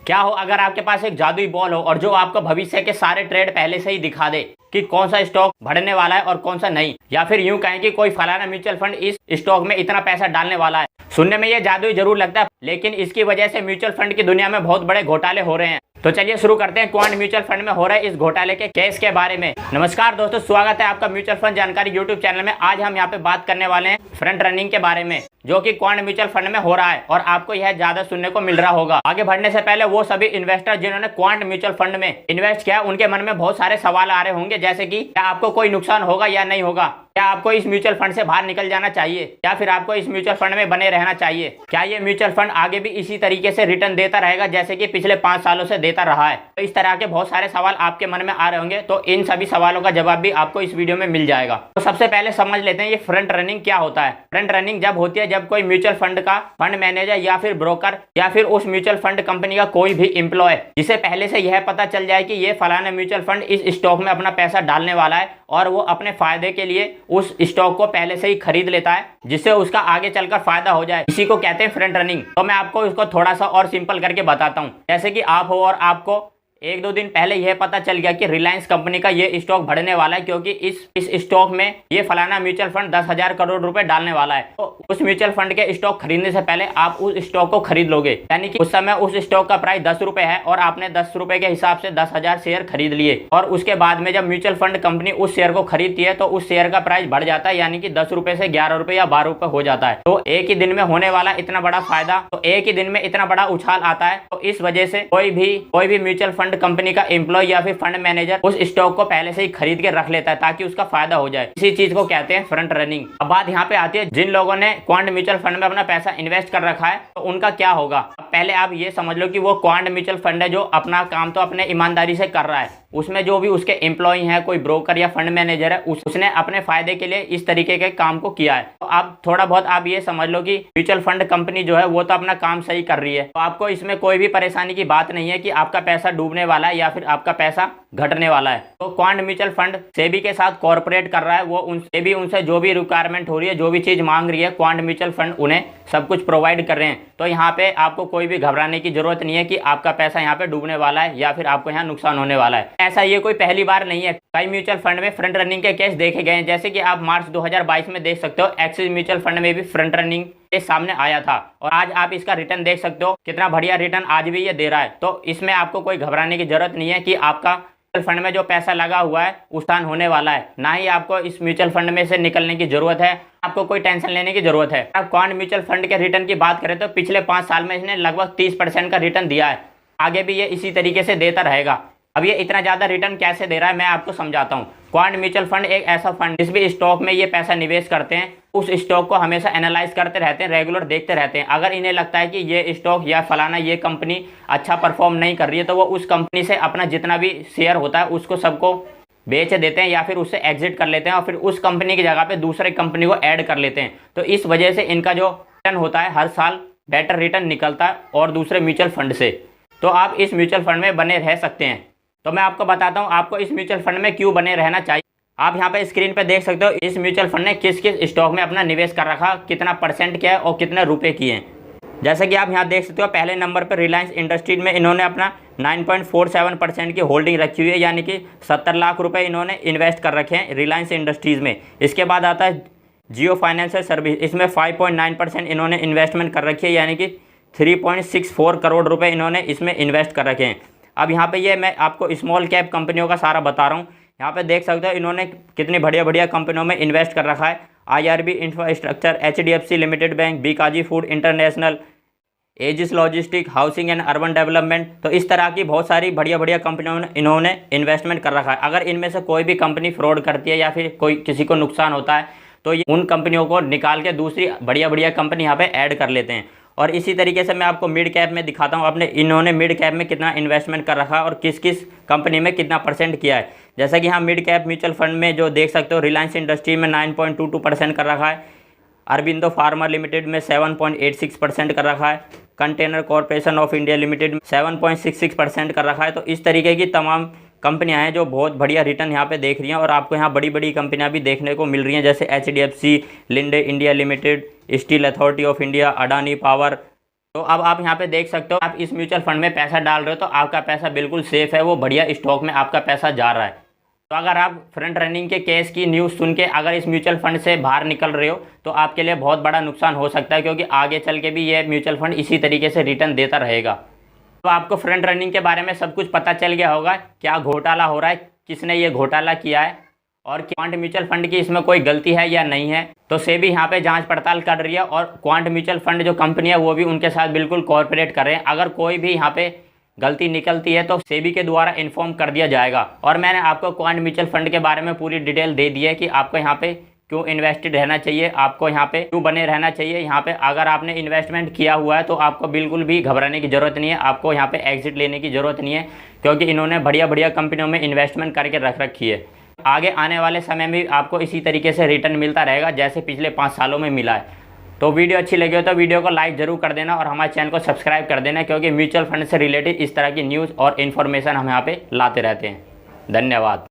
क्या हो अगर आपके पास एक जादुई बॉल हो और जो आपको भविष्य के सारे ट्रेड पहले से ही दिखा दे कि कौन सा स्टॉक बढ़ने वाला है और कौन सा नहीं, या फिर यूं कहें कि कोई फलाना म्यूचुअल फंड इस स्टॉक में इतना पैसा डालने वाला है। सुनने में ये जादुई जरूर लगता है, लेकिन इसकी वजह से म्यूचुअल फंड की दुनिया में बहुत बड़े घोटाले हो रहे हैं। तो चलिए शुरू करते हैं क्वांट म्यूचुअल फंड में हो रहे इस घोटाले के केस के बारे में। नमस्कार दोस्तों, स्वागत है आपका म्यूचुअल फंड जानकारी यूट्यूब चैनल में। आज हम यहाँ पे बात करने वाले हैं फ्रंट रनिंग के बारे में, जो कि क्वांट म्यूचुअल फंड में हो रहा है और आपको यह ज्यादा सुनने को मिल रहा होगा। आगे बढ़ने से पहले वो सभी इन्वेस्टर जिन्होंने क्वांट म्यूचुअल फंड में इन्वेस्ट किया, उनके मन में बहुत सारे सवाल आ रहे होंगे, जैसे कि क्या आपको कोई नुकसान होगा या नहीं होगा, क्या आपको इस म्यूचुअल फंड से बाहर निकल जाना चाहिए, या फिर आपको इस म्यूचुअल फंड में बने रहना चाहिए, क्या ये म्यूचुअल फंड आगे भी इसी तरीके से रिटर्न देता रहेगा जैसे कि पिछले 5 सालों से देता रहा है। तो इस तरह के बहुत सारे सवाल आपके मन में आ रहे होंगे, तो इन सभी सवालों का जवाब भी आपको इस वीडियो में मिल जाएगा। तो सबसे पहले समझ लेते हैं ये फ्रंट रनिंग क्या होता है। फ्रंट रनिंग जब होती है जब कोई म्यूचुअल फंड का फंड मैनेजर या फिर ब्रोकर या फिर उस म्यूचुअल फंड कंपनी का कोई भी एम्प्लॉय, जिसे पहले से यह पता चल जाए कि ये फलाना म्यूचुअल फंड इस स्टॉक में अपना पैसा डालने वाला है और वो अपने फायदे के लिए उस स्टॉक को पहले से ही खरीद लेता है, जिससे उसका आगे चलकर फायदा हो जाए। इसी को कहते हैं फ्रंट रनिंग। तो मैं आपको इसको थोड़ा सा और सिंपल करके बताता हूँ। जैसे कि आप हो और आपको 1-2 दिन पहले यह पता चल गया कि रिलायंस कंपनी का ये स्टॉक बढ़ने वाला है, क्योंकि इस स्टॉक में ये फलाना म्यूचुअल फंड 10,000 करोड़ रुपए डालने वाला है। तो उस म्यूचुअल फंड के स्टॉक खरीदने से पहले आप उस स्टॉक को खरीद लोगे, यानी कि उस समय उस स्टॉक का प्राइस 10 रुपए है और आपने 10 रुपए के हिसाब से 10,000 शेयर खरीद लिए। और उसके बाद में जब म्यूचुअल फंड कंपनी उस शेयर को खरीदती है तो उस शेयर का प्राइस बढ़ जाता है, यानी कि 10 रुपए से 11 रुपए या 12 रुपए हो जाता है। तो एक ही दिन में होने वाला इतना बड़ा फायदा, तो एक ही दिन में इतना बड़ा उछाल आता है। तो इस वजह से कोई भी म्यूचुअल फंड कंपनी का एम्प्लॉय या फिर फंड मैनेजर उस स्टॉक को पहले से ही खरीद के रख लेता है ताकि उसका फायदा हो जाए। इसी चीज को कहते हैं फ्रंट रनिंग। अब बात यहाँ पे आती है, जिन लोगों ने क्वांट म्यूचुअल फंड में अपना पैसा इन्वेस्ट कर रखा है तो उनका क्या होगा। पहले आप ये समझ लो कि वो क्वांट म्यूचुअल फंड है जो अपना काम तो अपने ईमानदारी से कर रहा है। उसमें जो भी उसके एम्प्लॉय है, कोई ब्रोकर या फंड मैनेजर है, उसने अपने फायदे के लिए इस तरीके के काम को किया है। तो आप थोड़ा बहुत आप ये समझ लो कि म्यूचुअल फंड कंपनी जो है वो तो अपना काम सही कर रही है, तो आपको इसमें कोई भी परेशानी की बात नहीं है कि आपका पैसा डूबने वाला है या फिर आपका पैसा घटने वाला है। तो क्वांट म्यूचुअल फंड सेबी के साथ कॉर्पोरेट कर रहा है, वो उनसे जो भी रिक्वायरमेंट हो रही है, जो भी चीज मांग रही है, क्वांट म्यूचुअल फंड उन्हें सब कुछ प्रोवाइड कर रहे हैं। तो यहाँ पे आपको कोई भी घबराने की जरूरत नहीं है कि आपका पैसा यहाँ पे डूबने वाला है या फिर आपको यहाँ नुकसान होने वाला है। ऐसा ये कोई पहली बार नहीं है, कई म्यूचुअल फंड में फ्रंट रनिंग के केस देखे गए हैं। जैसे कि आप मार्च 2022 में देख सकते हो, एक्सिस म्यूचुअल फंड में भी फ्रंट रनिंग के सामने आया था और आज आप इसका रिटर्न देख सकते हो, कितना बढ़िया रिटर्न आज भी ये दे रहा है। तो इसमें आपको कोई घबराने की जरूरत नहीं है कि आपका फंड में जो पैसा लगा हुआ है नुकसान होने वाला है, ना ही आपको इस म्यूचुअल फंड में से निकलने की जरूरत है, आपको कोई टेंशन लेने की जरूरत है। अब क्वांट म्यूचुअल फंड के रिटर्न की बात करें तो पिछले 5 साल में इसने लगभग 30% का रिटर्न दिया है, आगे भी ये इसी तरीके से देता रहेगा। अब ये इतना ज्यादा रिटर्न कैसे दे रहा है मैं आपको समझाता हूँ। क्वांट म्यूचुअल फंड एक ऐसा फंड जिस भी स्टॉक में ये पैसा निवेश करते हैं, उस स्टॉक को हमेशा एनालाइज करते रहते हैं, रेगुलर देखते रहते हैं। अगर इन्हें लगता है कि ये स्टॉक या फलाना ये कंपनी अच्छा परफॉर्म नहीं कर रही है, तो वो उस कंपनी से अपना जितना भी शेयर होता है उसको सबको बेच देते हैं या फिर उससे एग्जिट कर लेते हैं और फिर उस कंपनी की जगह पे दूसरे कंपनी को ऐड कर लेते हैं। तो इस वजह से इनका जो रिटर्न होता है हर साल बेटर रिटर्न निकलता है और दूसरे म्यूचुअल फंड से। तो आप इस म्यूचुअल फंड में बने रह सकते हैं। तो मैं आपको बताता हूँ आपको इस म्यूचुअल फंड में क्यों बने रहना चाहिए। आप यहाँ पे स्क्रीन पे देख सकते हो इस म्यूचुअल फंड ने किस किस स्टॉक में अपना निवेश कर रखा, कितना परसेंट किया है और कितने रुपए किए हैं। जैसे कि आप यहाँ देख सकते हो, पहले नंबर पर रिलायंस इंडस्ट्रीज में इन्होंने अपना 9.47% की होल्डिंग रखी हुई है, यानी कि 70 लाख रुपए इन्होंने इन्वेस्ट कर रखे हैं रिलायंस इंडस्ट्रीज में। इसके बाद आता है जियो फाइनेंशियल सर्विस, इसमें 5.9% इन्होंने इन्वेस्टमेंट कर रखी है, यानी कि 3.64 करोड़ रुपए इन्होंने इसमें इन्वेस्ट कर रखे हैं। अब यहाँ पे ये मैं आपको स्मॉल कैप कंपनियों का सारा बता रहा हूँ। यहाँ पे देख सकते हो इन्होंने कितनी बढ़िया बढ़िया कंपनियों में इन्वेस्ट कर रखा है। IRB infrastructure, HDFC limited bank, Bikaji food international, edges logistic, housing and urban development. तो इस तरह की बहुत सारी बढ़िया बढ़िया कंपनियों में इन्होंने इन्वेस्टमेंट कर रखा है। अगर इनमें से कोई भी कंपनी फ्रॉड करती है या फिर कोई किसी को नुकसान होता है तो ये उन कंपनियों को निकाल के दूसरी बढ़िया बढ़िया कंपनी यहाँ पे ऐड कर लेते हैं। और इसी तरीके से मैं आपको मिड कैप में दिखाता हूँ अपने इन्होंने मिड कैप में कितना इन्वेस्टमेंट कर रखा है और किस किस कंपनी में कितना परसेंट किया है। जैसा कि यहाँ मिड कैप म्यूचुअल फंड में जो देख सकते हो, रिलायंस इंडस्ट्री में 9.22% कर रखा है, अरबिंदो फार्मा लिमिटेड में 7.86% कर रखा है, container corporation of India limited में 7.66% कर रखा है। तो इस तरीके की तमाम कंपनियां हैं जो बहुत बढ़िया रिटर्न यहाँ पे देख रही हैं और आपको यहाँ बड़ी बड़ी कंपनियां भी देखने को मिल रही हैं, जैसे HDFC, Linde India limited, steel authority of India, Adani power. तो अब आप यहाँ पे देख सकते हो, आप इस म्यूचुअल फंड में पैसा डाल रहे हो तो आपका पैसा बिल्कुल सेफ है, वो बढ़िया स्टॉक में आपका पैसा जा रहा है। तो अगर आप फ्रंट रनिंग के केस की न्यूज़ सुन के अगर इस म्यूचुअल फंड से बाहर निकल रहे हो तो आपके लिए बहुत बड़ा नुकसान हो सकता है, क्योंकि आगे चल के भी ये म्यूचुअल फंड इसी तरीके से रिटर्न देता रहेगा। तो आपको फ्रंट रनिंग के बारे में सब कुछ पता चल गया होगा, क्या घोटाला हो रहा है, किसने ये घोटाला किया है और क्वांट म्यूचुअल फंड की इसमें कोई गलती है या नहीं है। तो सेबी यहाँ पे जांच पड़ताल कर रही है और क्वांट म्यूचुअल फंड जो कंपनी है वो भी उनके साथ बिल्कुल कोऑपरेट कर रहे हैं। अगर कोई भी यहाँ पे गलती निकलती है तो सेबी के द्वारा इन्फॉर्म कर दिया जाएगा। और मैंने आपको क्वांट म्यूचुअल फंड के बारे में पूरी डिटेल दे दी है कि आपको यहाँ पे क्यों इन्वेस्टेड रहना चाहिए, आपको यहाँ पे क्यों बने रहना चाहिए। यहाँ पे अगर आपने इन्वेस्टमेंट किया हुआ है तो आपको बिल्कुल भी घबराने की ज़रूरत नहीं है, आपको यहाँ पे एग्जिट लेने की ज़रूरत नहीं है, क्योंकि इन्होंने बढ़िया बढ़िया कंपनियों में इन्वेस्टमेंट करके रख रखी है। आगे आने वाले समय में आपको इसी तरीके से रिटर्न मिलता रहेगा जैसे पिछले 5 सालों में मिला है। तो वीडियो अच्छी लगी हो तो वीडियो को लाइक जरूर कर देना और हमारे चैनल को सब्सक्राइब कर देना, क्योंकि म्यूचुअल फंड से रिलेटेड इस तरह की न्यूज़ और इन्फॉर्मेशन हम यहाँ पे लाते रहते हैं। धन्यवाद।